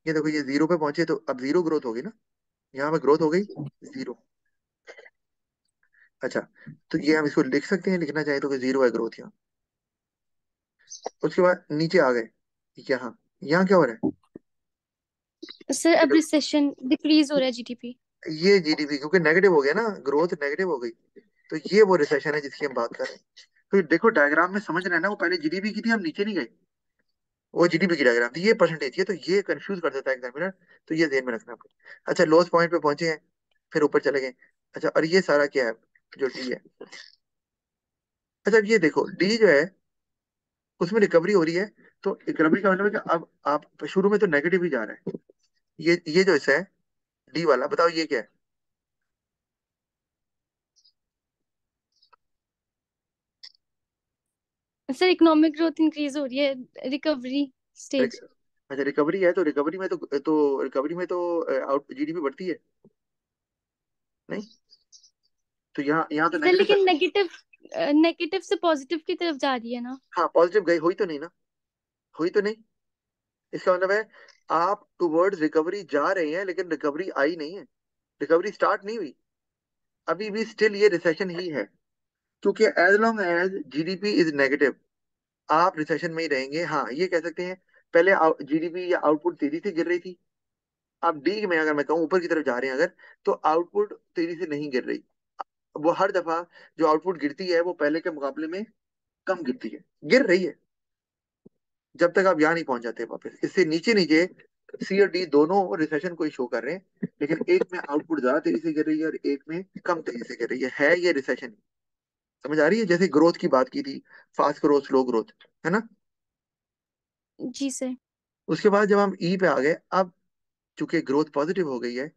ये देखो, ये जीरो पे पहुंचे तो अब जीरो ग्रोथ होगी ना, यहाँ पे ग्रोथ हो गई 0। अच्छा, तो ये हम इसको लिख सकते हैं, लिखना चाहे तो कि 0 है ग्रोथ यहाँ। उसके बाद नीचे आ गए, यहाँ यहाँ क्या हो रहा सर है? अब रिसेशन डिक्रीज हो रहा है जीडीपी। ये जीडीपी क्योंकि नेगेटिव हो गया ना, ग्रोथ नेगेटिव हो गई, तो ये वो रिसेशन है जिसकी हम बात कर रहे हैं। तो देखो डायग्राम में समझ रहे हैं ना, वो पहले जीडीपी की थी, हम नीचे नहीं गए। वो जीडीपी की डायग्राम थी, ये परसेंटेज, ये तो ये कंफ्यूज कर देता है एग्जामिनर। तो ये ध्यान में रखना पड़ेगा। अच्छा, लॉस पॉइंट पे पहुंचे हैं, फिर ऊपर चले गए। अच्छा, और ये सारा क्या है, जो डी है। अच्छा, अब ये देखो डी जो है, उसमें रिकवरी हो रही है। तो रिकवरी का मतलब है कि अब आप शुरू में तो नेगेटिव ही जा रहा है। ये जो हिस्सा है डी वाला, बताओ ये क्या है? सर इकोनॉमिक ग्रोथ इंक्रीज हो रही है, रिकवरी रिक- स्टेज। अच्छा, रिकवरी है, तो रिकवरी में तो रिकवरी में तो आउट जीडीपी बढ़ती है, नहीं? तो यहाँ यहाँ तो सर नेगेटिव लेकिन है। नेगेटिव, नेगेटिव से पॉजिटिव की तरफ जा रही है ना। हाँ, पॉजिटिव गई, हुई तो नहीं ना, हुई तो नहीं। इसका मतलब है आप टुवर्ड्स रिकवरी जा रहे हैं, लेकिन रिकवरी आई नहीं है, रिकवरी स्टार्ट नहीं हुई, अभी भी स्टिल ये रिसेशन ही है। क्योंकि as long as GDP is negative, आप रिसेशन में ही रहेंगे। हाँ, ये कह सकते हैं पहले जीडीपी या आउटपुट तेजी से गिर रही थी। अब डी में अगर मैं कहूँ ऊपर की तरफ जा रहे हैं अगर, तो आउटपुट तेजी से नहीं गिर रही। वो हर दफा जो आउटपुट गिरती है वो पहले के मुकाबले में कम गिरती है, गिर रही है, जब तक आप यहाँ नहीं पहुंच जाते वापस। इससे नीचे नीचे सी और डी दोनों रिसेशन को ही शो कर रहे हैं, लेकिन एक में आउटपुट ज्यादा तेजी से गिर रही है और एक में कम तेजी से गिर रही है ये रिसेशन। समझ आ रही है? जैसे ग्रोथ की बात की थी, फास्ट ग्रोथ स्लो ग्रोथ, है ना? जी सर। उसके बाद जब हम ई पे आ गए, अब चूंकि ग्रोथ पॉजिटिव हो गई है,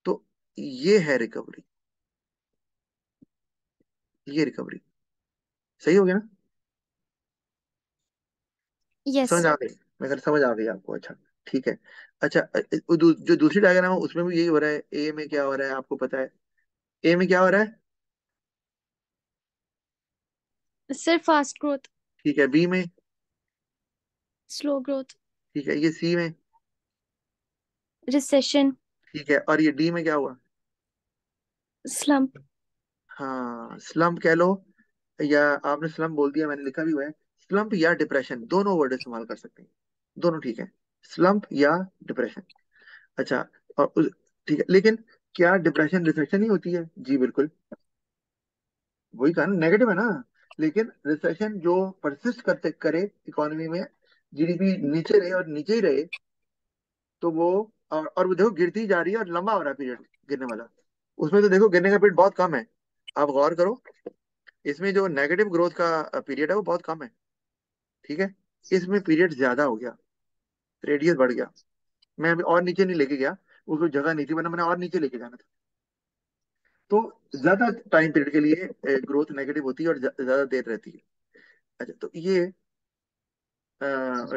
तो ये है रिकवरी, ये रिकवरी। सही हो गया ना? यस। समझ आ गई? मगर समझ आ गई आपको? अच्छा, ठीक है। अच्छा, जो दूसरी डायग्राम है उसमें भी यही हो रहा है। ए में क्या हो रहा है आपको पता है? ए में क्या हो रहा है? सर फास्ट ग्रोथ, ठीक है, बी में? स्लो ग्रोथ, ठीक है, ये सी में? रिसेशन, ठीक है, और ये डी में क्या हुआ? स्लम्प। हाँ, स्लम्प कह लो, या आपने स्लम्प बोल दिया, मैंने लिखा भी हुआ है। स्लम्प या डिप्रेशन, दोनों वर्ड इस्तेमाल कर सकते हैं, दोनों ठीक है। स्लम्प या डिप्रेशन। अच्छा, और ठीक है, लेकिन क्या डिप्रेशन रिसेशन ही होती है? जी बिल्कुल, वही कहा ना, नेगेटिव है ना। लेकिन रिसेशन जो परसिस्ट करते करे इकोनॉमी में, जीडीपी नीचे रहे और नीचे ही रहे, तो वो, और वो देखो गिरती जा रही है और लंबा हो रहा है पीरियड गिरने वाला। उसमें तो देखो गिरने का पीरियड बहुत कम है, आप गौर करो। इसमें जो नेगेटिव ग्रोथ का पीरियड है वो बहुत कम है, ठीक है। इसमें पीरियड ज्यादा हो गया, रेडियस बढ़ गया। मैं अभी और नीचे नहीं लेके गया, उसको जगह नहीं थी, वरना मैंने और नीचे लेके जाना था। तो ज्यादा टाइम पीरियड के लिए ग्रोथ नेगेटिव होती है और ज्यादा देर रहती है। अच्छा, तो ये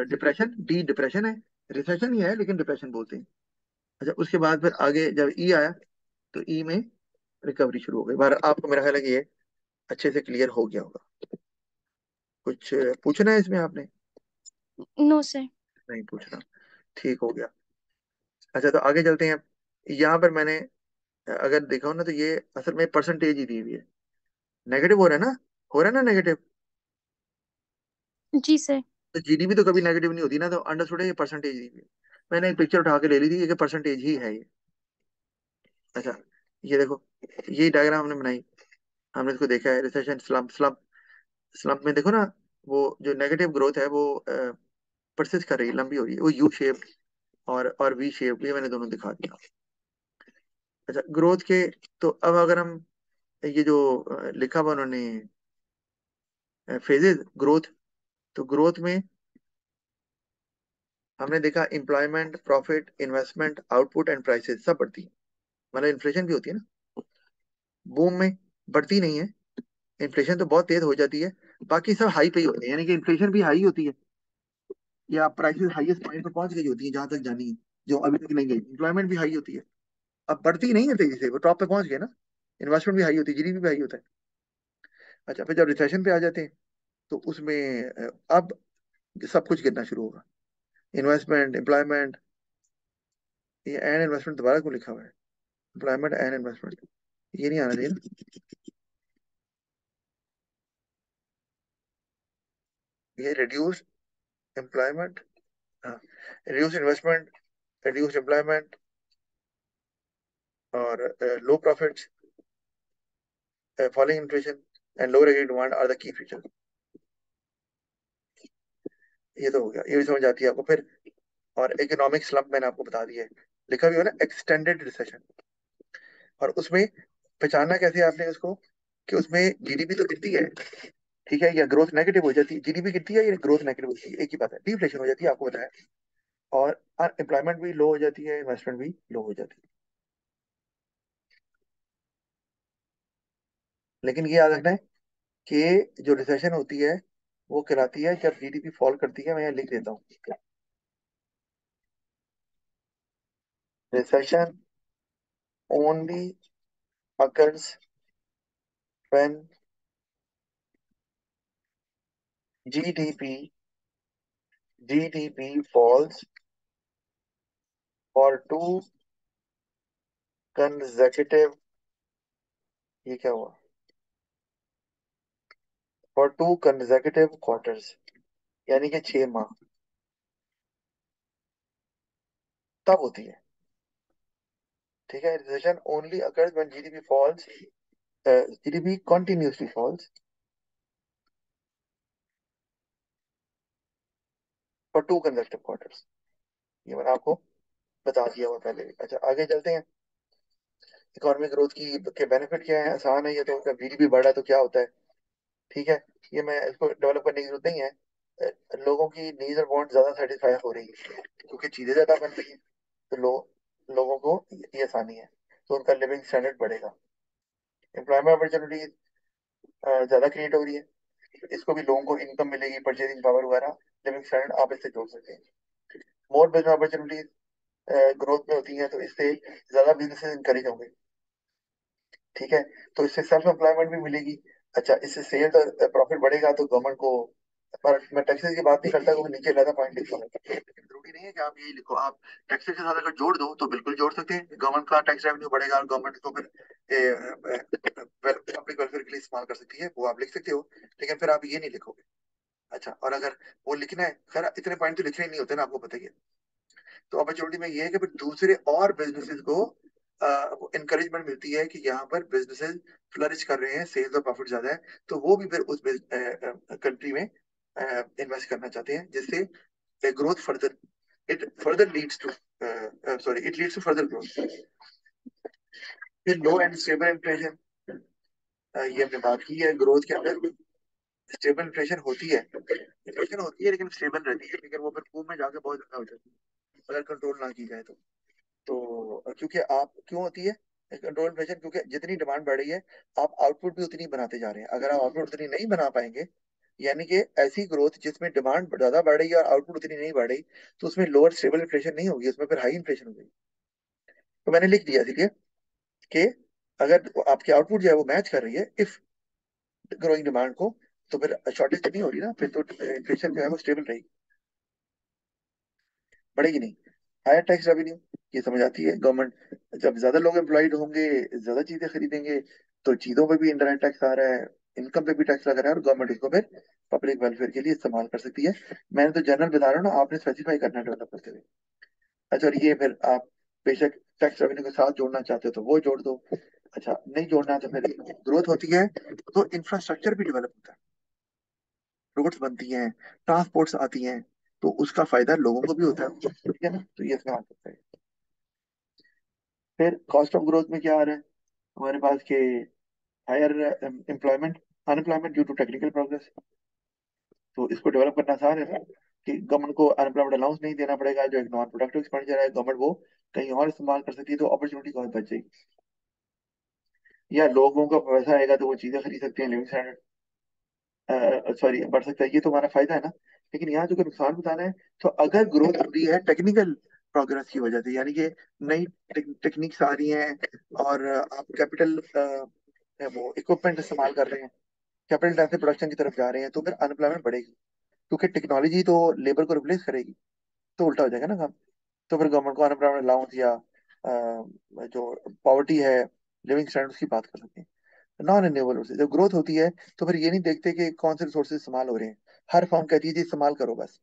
डिप्रेशन, डी डिप्रेशन है, रिसेशन ही है लेकिन डिप्रेशन बोलते हैं। अच्छा, उसके बाद फिर आगे जब ई आया, तो ई में रिकवरी शुरू हो गई। बार आपको मेरा ख्याल है कि ये अच्छे से क्लियर हो गया होगा। कुछ पूछना है इसमें आपने? No sir. नहीं पूछना, ठीक हो गया। अच्छा, तो आगे चलते हैं। यहाँ पर मैंने अगर देखा हो ना, तो ये असल में परसेंटेज ही दी हुई है। नेगेटिव हो रहा है ना, हो रहा है ना नेगेटिव। जी सर। तो जीडीपी तो कभी नेगेटिव नहीं होती ना, तो अंडरस्टूड है, ये परसेंटेज दी हुई है। मैंने एक पिक्चर उठा के ले ली थी, ये परसेंटेज ही है ये। अच्छा, ये देखो, यही डायग्राम हमने बनाई, हमने इसको देखा है, रिसेशन, स्लम्प। स्लम्प, स्लम्प में देखो ना, वो जो नेगेटिव ग्रोथ है वो परसिस्ट कर रही है, लंबी हो रही है, वो यू शेप और वी शेप, ये मैंने दोनों दिखा दिया। अच्छा, ग्रोथ के, तो अब अगर हम ये जो लिखा हुआ उन्होंने फेजेस ग्रोथ, तो ग्रोथ में हमने देखा employment, profit, investment, output and prices सब बढ़ती है। मतलब इन्फ्लेशन भी होती है ना, बूम में बढ़ती नहीं है, इन्फ्लेशन तो बहुत तेज हो जाती है। बाकी सब हाई पे ही होते हैं, यानी कि इन्फ्लेशन भी हाई होती है, या प्राइसेस हाईएस्ट पॉइंट पर पहुंच गई होती है जहां तक जानी है, जो अभी तक नहीं गई। एम्प्लॉयमेंट भी हाई होती है, अब बढ़ती नहीं है तेजी से, वो टॉप पे पहुंच गए ना। इन्वेस्टमेंट भी हाई होती है, जीडीपी भी हाई होता है। अच्छा, फिर जब रिसेशन पे आ जाते हैं, तो उसमें अब सब कुछ गिरना शुरू होगा। इन्वेस्टमेंट, एम्प्लॉयमेंट, ये एंड इन्वेस्टमेंट दोबारा को लिखा हुआ है। एम्प्लॉयमेंट एंड इन्वेस्टमेंट, ये नहीं आना चाहिए ना, ये रिड्यूस एम्प्लॉयमेंट, हाँ, रिड्यूस इन्वेस्टमेंट, रिड्यूस एम्प्लॉयमेंट और low profits, falling inflation and lower agri demand are the key feature. ये तो हो गया, ये भी समझ आती है आपको फिर। और इकोनॉमिक स्लम्प मैंने आपको बता दिया है, लिखा भी हो ना एक्सटेंडेड रिसेशन। और उसमें पहचानना कैसे है आपने उसको, कि उसमें जीडीपी तो गिरती है, ठीक है, या ग्रोथ नेगेटिव हो जाती है, जीडीपी गिरती है या ग्रोथ नेगेटिव होती है, एक ही बात है, डिफ्लेशन हो जाती है, आपको बताया। और एम्प्लॉयमेंट भी लो हो जाती है, इन्वेस्टमेंट भी लो हो जाती है। लेकिन ये याद रखना है कि जो रिसेशन होती है वो कहलाती है जब जीडीपी फॉल करती है। मैं यहाँ लिख देता हूँ, recession only occurs when GDP GDP falls for two consecutive, ये क्या हुआ, for two consecutive quarters, यानी कि 6 माह, तब होती है। ठीक है, recession only occurs when GDP falls, GDP continuously falls for two consecutive quarters। ये मैंने आपको बता दिया हुआ पहले भी। अच्छा, आगे चलते हैं। इकोनॉमिक ग्रोथ की के बेनिफिट क्या है, आसान है ये तो, जीडीपी बढ़ा तो क्या होता है, ठीक है। ये मैं इसको डेवलप करने की जरूरत नहीं है। लोगों की नीड्स और वांट ज्यादा सेटिस्फाई हो रही है क्योंकि चीजें ज्यादा बन रही है, तो लोगों को ये आसानी है, तो उनका लिविंग स्टैंडर्ड बढ़ेगा। एम्प्लॉयमेंट अपॉर्चुनिटी ज्यादा क्रिएट हो रही है, इसको भी लोगों को इनकम मिलेगी, परचेजिंग पावर वगैरह, लिविंग स्टैंडर्ड आप इससे जोड़ सकते हैं। मोर बिजनेस अपॉर्चुनिटीज ग्रोथ में होती हैं, तो इससे ज्यादा बिजनेसेस इंकरेज होंगे, ठीक है। तो इससे सेल्फ एम्प्लॉयमेंट भी मिलेगी। अच्छा, इससे सेल्स और प्रॉफिट बढ़ेगा तो गवर्नमेंट को, पर मैं टैक्सेस की बात नहीं करता, क्योंकि नीचे ज्यादा पॉइंट लिखा है, लेकिन जरूरी नहीं है कि आप यही लिखो। आप टैक्सेस के साथ अगर जोड़ दो तो बिल्कुल जोड़ सकते हैं, गवर्नमेंट का टैक्स रेवेन्यू बढ़ेगा और गवर्नमेंट को फिर पब्लिक वेलफेयर के लिए इस्तेमाल कर सकती है, वो आप लिख सकते हो, लेकिन फिर आप ये नहीं लिखोगे। अच्छा, और अगर वो लिखना है, खैर इतने पॉइंट तो लिखने ही नहीं होते ना, आपको पता ही है। तो अपॉर्चुनिटी में ये है कि फिर दूसरे और बिजनेसेस को इंकरेजमेंट मिलती है कि यहाँ पर बिजनेसेस फ्लरिश कर रहे हैं, सेल्स और प्रॉफिट ज्यादा है, तो वो भी फिर उस कंट्री में इन्वेस्ट करना चाहते हैं, जिससे growth further, it further leads to, sorry, it leads to further growth. फिर लो एंड स्टेबल इन्फ्लेशन, ये हमने बात की है, ग्रोथ के अंदर स्टेबल इन्फ्लेशन होती है, इन्फ्लेशन होती है लेकिन स्टेबल रहती है, लेकिन वो फिर मुंह में जाके बहुत ज्यादा हो जाती है अगर कंट्रोल ना की जाए तो क्योंकि आप क्यों होती है कंट्रोल इन्फ्लेशन, क्योंकि जितनी डिमांड बढ़ रही है आप आउटपुट भी उतनी बनाते जा रहे हैं। अगर आप आउटपुट उतनी नहीं बना पाएंगे, यानी कि ऐसी ग्रोथ जिसमें डिमांड ज्यादा बढ़ रही है और आउटपुट उतनी नहीं बढ़ रही, तो उसमें लोअर स्टेबल इन्फ्लेशन नहीं होगी, उसमें फिर हाई इन्फ्लेशन होगी। तो मैंने लिख दिया ठीक है कि अगर आपकी आउटपुट जो है वो मैच कर रही है इफ ग्रोइंग डिमांड को, तो फिर शॉर्टेज तो नहीं हो रही ना, फिर तो इन्फ्लेशन जो है वो स्टेबल रहेगी, बढ़ेगी नहीं। हायर टैक्स रेवेन्यू, ये समझ आती है, गवर्नमेंट जब ज्यादा लोग एम्प्लॉयड होंगे, ज्यादा चीजें खरीदेंगे, तो चीजों पे भी इंडायरेक्ट टैक्स आ रहा है, इनकम पे भी टैक्स लग रहा है, और गवर्नमेंट इसको फिर पब्लिक वेलफेयर के लिए इस्तेमाल कर सकती है। मैंने तो जनरल बता रहा हूँ ना, आपने स्पेसिफाई करना डेवलप करते हुए। अच्छा, और ये फिर आप बेशक टैक्स रेवेन्यू के साथ जोड़ना चाहते हो तो वो जोड़ दो, अच्छा नहीं जोड़ना तो फिर ग्रोथ होती है तो इंफ्रास्ट्रक्चर भी डेवलप होता है, रोड्स बनती हैं, ट्रांसपोर्ट्स आती हैं, तो उसका फायदा लोगों को भी होता है, ठीक है ना, तो ये इसमें आ सकता है। फिर कॉस्ट ऑफ ग्रोथ में क्या आ रहा है हमारे पास के, higher employment, unemployment due to technical progress, तो इसको डेवलप करना आसान है ना, कि गवर्नमेंट को अनएम्प्लॉयमेंट अलाउंस नहीं देना पड़ेगा, जो एक नॉन प्रोडक्टिव एक्सपेंडिचर है गवर्नमेंट वो कहीं और इस्तेमाल कर सकती है, तो अपॉर्चुनिटी कहाँ बच जाएगी, या लोगों का पैसा आएगा तो वो चीजें खरीद सकते हैं, लिविंग स्टैंडर्ड सॉरी बढ़ सकता है, ये तो हमारा फायदा है ना। लेकिन यहाँ जो कि नुकसान बताना है, तो अगर ग्रोथ हो रही है टेक्निकल प्रोग्रेस की वजह से, यानी कि नई टेक्निक्स आ रही हैं और आप कैपिटल वो इक्विपमेंट इस्तेमाल कर रहे हैं, कैपिटल इंटेंसिव प्रोडक्शन की तरफ जा रहे हैं, तो फिर अनएम्प्लॉयमेंट बढ़ेगी, क्योंकि टेक्नोलॉजी तो लेबर को रिप्लेस करेगी, तो उल्टा हो जाएगा ना काम। तो फिर गवर्नमेंट को अनएम्प्लॉयमेंट अलाउंस या जो पॉवर्टी है, लिविंग स्टैंडर्ड्स की बात कर सकते हैं। नॉन रिन्यूएबल रिसोर्सेज जब ग्रोथ होती है तो फिर ये नहीं देखते कि कौन से रिसोर्सेज इस्तेमाल हो रहे हैं, हर फर्म कहती है जी इस्तेमाल करो बस।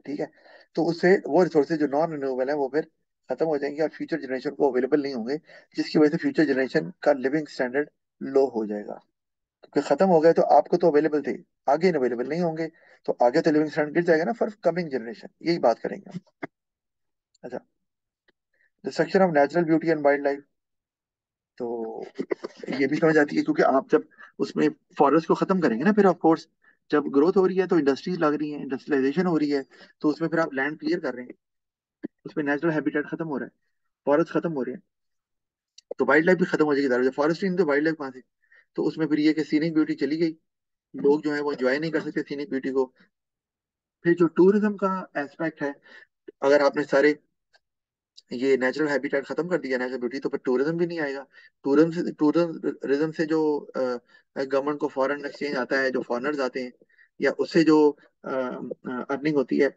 ठीक है। तो उससे वो रिसोर्सेज जो नॉन रिन्यूएबल है वो फिर खत्म हो जाएंगे और फ्यूचर जनरेशन को अवेलेबल नहीं होंगे, जिसकी वजह से फ्यूचर जनरेशन का लिविंग स्टैंडर्ड लो हो जाएगा। क्योंकि खत्म हो गए तो आपको तो अवेलेबल थे, आगे अवेलेबल नहीं होंगे, तो आगे तो लिविंग स्टैंडर्ड गिर जाएगा ना फॉर कमिंग जनरेशन, यही बात करेंगे हम। अच्छा, destruction of natural beauty and wild life, तो ये भी समझ आती है क्योंकि आप जब उसमें फॉरेस्ट को खत्म करेंगे ना, फिर ऑफ कोर्स जब ग्रोथ हो रही है तो इंडस्ट्रीज लग रही है, इंडस्ट्रियलाइजेशन हो रही है, तो उसमें फिर आप लैंड क्लियर कर रहे हैं, उसमें नेचुरल हैबिटेट खत्म हो रहा है, फॉरेस्ट खत्म हो रहे हैं, तो वाइल्ड लाइफ भी खत्म हो जाएगी। जब फॉरेस्ट ही नहीं तो वाइल्ड लाइफ कहाँ से? तो उसमें फिर ये कि सीनिक ब्यूटी चली गई, लोग जो है वो एंजॉय नहीं कर सकते सीनिक ब्यूटी को। फिर जो टूरिज्म का एस्पेक्ट है, अगर आपने सारे ये नेचुरल हैबिटेट खत्म कर दिया, नेचुरल ब्यूटी, तो फिर टूरिज्म भी नहीं आएगा। टूरिज्म से जो गवर्नमेंट को फॉरेन एक्सचेंज आता है, जो फॉरेनर्स आते हैं, या उससे जो अर्निंग होती है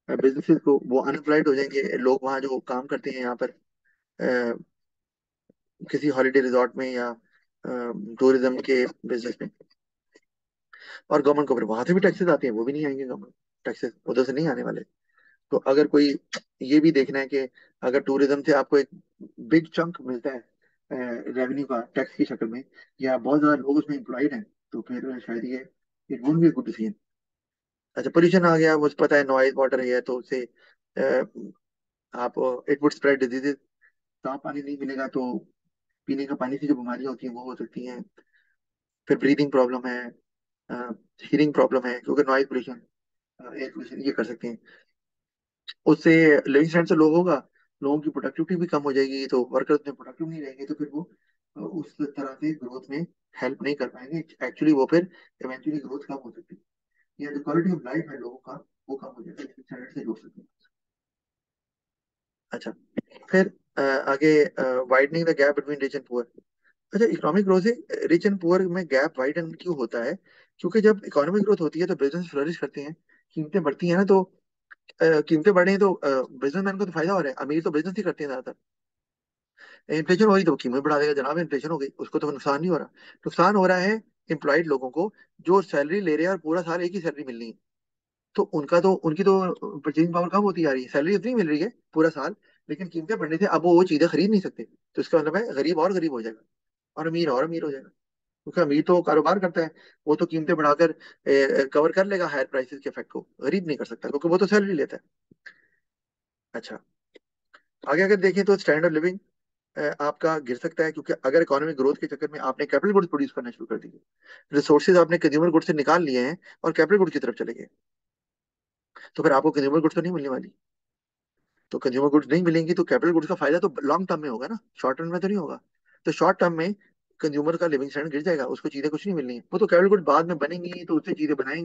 बिजनेसेस को, वो अनएम्प्लॉयड हो जाएंगे लोग वहाँ जो काम करते हैं यहाँ पर अ, किसी हॉलिडे रिजॉर्ट में या टूरिज्म के बिजनेस में। और गवर्नमेंट को फिर वहां से भी टैक्सेस आते हैं, वो भी नहीं आएंगे, गवर्नमेंट टैक्सेस उधर से नहीं आने वाले। तो अगर कोई ये भी देखना है कि अगर टूरिज्म से आपको एक बिग चंक मिलता है रेवेन्यू का टैक्स की शक्ल में, या बहुत ज्यादा लोग उसमें एम्प्लॉयड हैं, तो फिर शायद ये it won't be good decision. अच्छा, पोल्यूशन आ गया, मुझे पता है नॉइज वाटर है, तो उससे आप इट वुड स्प्रेड डिजीजेस। साफ पानी नहीं मिलेगा तो पीने का पानी से जो बीमारियां होती हैं वो हो सकती हैं। फिर ब्रीदिंग प्रॉब्लम है, हीरिंग प्रॉब्लम है, क्योंकि नॉइज पोल्यूशन, एयर पोल्यूशन ये कर सकते हैं। उससे लिविंग स्टैंडर्ड से लोग होगा, लोगों की प्रोडक्टिविटी भी कम हो जाएगी, तो वर्कर्स में प्रोडक्टिव नहीं रहेंगे, तो फिर वो उस तरह से ग्रोथ में हेल्प नहीं कर पाएंगे। एक्चुअली वो फिर इवेंचुअली ग्रोथ कम हो सकती है, या जो क्वालिटी ऑफ लाइफ है लोगों का वो कम हो जाएगा लिविंग स्टैंडर्ड से जुड़ सकते हैं। अच्छा, फिर आगे widening the gap between rich and poor. अच्छा, इकोनॉमिक ग्रोथ से रिच एंड पुअर में गैप वाइडन क्यों होता है? क्योंकि जब इकोनॉमिक ग्रोथ होती है तो बिजनेस फ्लरिश करते हैं, कीमतें बढ़ती हैं ना, तो कीमतें बढ़ रही हैं तो बिजनेसमैन को तो फायदा हो रहा है, अमीर तो बिजनेस ही करते हैं ज्यादातर। इन्फ्लेशन हो रही तो वो कीमत बढ़ा देगा, जनाब इन्फ्लेशन हो गई, उसको तो नुकसान नहीं हो रहा। नुकसान हो रहा है एम्प्लॉयड लोगों को, जो सैलरी ले रहे हैं और पूरा साल एक ही सैलरी मिलनी है, तो उनकी तो परचेजिंग पावर कम होती जा रही है, सैलरी उतनी मिल रही है पूरा साल, लेकिन कीमतें बढ़ने से अब वो चीजें खरीद नहीं सकते। तो इसका मतलब है गरीब और गरीब हो जाएगा, और अमीर हो जाएगा। क्योंकि अमीर तो कारोबार करता है, वो तो कीमतें बढ़ाकर कवर कर लेगा हायर प्राइसेस के इफेक्ट को, गरीब नहीं कर सकता क्योंकि वो तो सैलरी लेता है। अच्छा, आगे अगर देखें तो स्टैंडर्ड लिविंग आपका गिर सकता है, क्योंकि अगर इकोनॉमिक ग्रोथ के चक्कर में आपने कैपिटल गुड्स प्रोड्यूस करना शुरू कर दिए, रिसोर्सेज आपने कंज्यूमर गुड्स से निकाल लिए हैं और कैपिटल गुड्स की तरफ चले गए, तो फिर आपको कंज्यूमर गुड्स तो नहीं मिलने वाली। तो कंज्यूमर गुड्स नहीं मिलेंगी तो कैपिटल गुड्स का फायदा तो लॉन्ग टर्म में होगा ना, शॉर्ट टर्म में तो नहीं होगा। तो शॉर्ट टर्म में कंज्यूमर का लिविंग स्टैंडर्ड गिर जाएगा, उसको चीजें कुछ नहीं मिलनी है, वो तो कैपिटल गुड्स बाद में बनेंगी तो उससे चीजें बनाएंगे।